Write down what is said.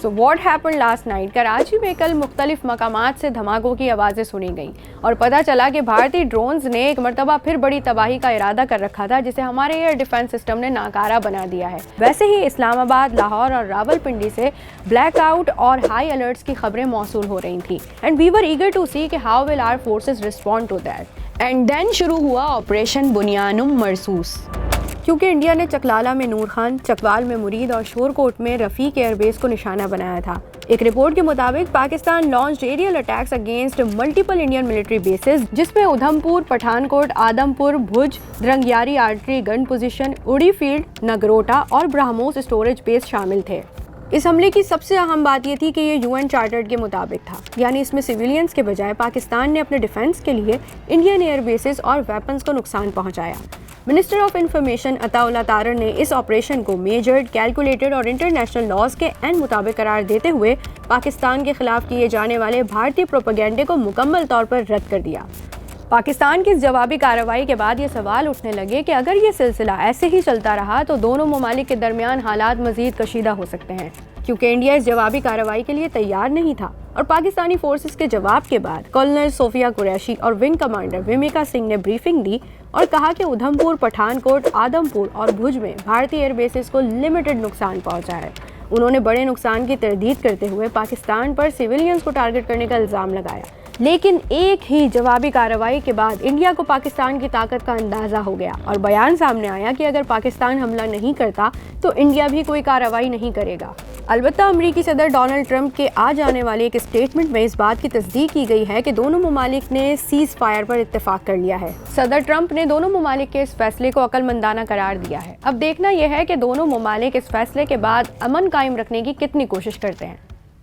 So what happened last night? Karachi में कल मुख्तलिफ मकामात से धमाकों की आवाज़ें सुनी गईं और पता चला कि भारतीय ड्रोन्स ने एक मरतबा फिर बड़ी तबाही का इरादा कर रखा था, जिसे हमारे एयर डिफेंस सिस्टम ने नाकारा बना दिया है। वैसे ही इस्लामाबाद, लाहौर और रावलपिंडी से ब्लैक आउट और हाई अलर्ट्स की खबरें मौसूल हो रही थी and we were eager to see कि how will our forces respond to that. And then शुरू हुआ ऑपरेशन बुनियानुम मरसूस, क्योंकि इंडिया ने चकलाला में नूर खान, चकवाल में मुरीद और शोरकोट में रफ़ीक एयरबेस को निशाना बनाया था। एक रिपोर्ट के मुताबिक Pakistan launched aerial attacks against multiple Indian military bases, जिसमें Udhampur, Pathankot, Adampur, Bhuj, Drangiyari artillery gun position, Uri field, Nagrota और ब्रह्मोस स्टोरेज बेस शामिल थे। इस हमले की सबसे अहम बात ये थी कि ये यूएन चार्टर्ड के मुताबिक था, यानी इसमें सिविलियंस के बजाय पाकिस्तान ने अपने डिफेंस के लिए इंडियन एयर बेसेस और वेपन्स को नुकसान पहुंचाया। Minister of information Ataullah Tarar ने इस ऑपरेशन को मेजर्ड, कैलकुलेटेड और इंटरनेशनल लॉज के एन मुताबिक करार देते हुए पाकिस्तान के खिलाफ किए जाने वाले भारतीय प्रोपेगेंडे को मुकम्मल तौर पर रद्द कर दिया। पाकिस्तान की इस जवाबी कार्रवाई के बाद ये सवाल उठने लगे कि अगर ये सिलसिला ऐसे ही चलता रहा तो दोनों ममालिक के दरमियान हालात मजीद कशीदा हो सकते हैं, क्योंकि इंडिया इस जवाबी कार्रवाई के लिए तैयार नहीं था। और पाकिस्तानी फोर्सेस के जवाब के बाद कर्नल सोफिया कुरैशी और विंग कमांडर विमिका सिंह ने ब्रीफिंग दी और कहा कि उधमपुर, पठानकोट, आदमपुर और भुज में भारतीय एयर बेसेस को लिमिटेड नुकसान पहुंचा है। उन्होंने बड़े नुकसान की तरदीद करते हुए पाकिस्तान पर सिविलियंस को टारगेट करने का इल्ज़ाम लगाया, लेकिन एक ही जवाबी कार्रवाई के बाद इंडिया को पाकिस्तान की ताकत का अंदाज़ा हो गया और बयान सामने आया कि अगर पाकिस्तान हमला नहीं करता तो इंडिया भी कोई कार्रवाई नहीं करेगा। अलबत्ता अमरीकी सदर डोनाल्ड ट्रंप के आ जाने वाले एक स्टेटमेंट में इस बात की तस्दीक की गई है कि दोनों ममालिक ने सीज़ फायर पर इत्तेफाक कर लिया है। सदर ट्रंप ने दोनों ममालिक के इस फैसले को अक्लमंदाना करार दिया है। अब देखना यह है कि दोनों ममालिक इस फैसले के बाद अमन कायम रखने की कितनी कोशिश करते हैं।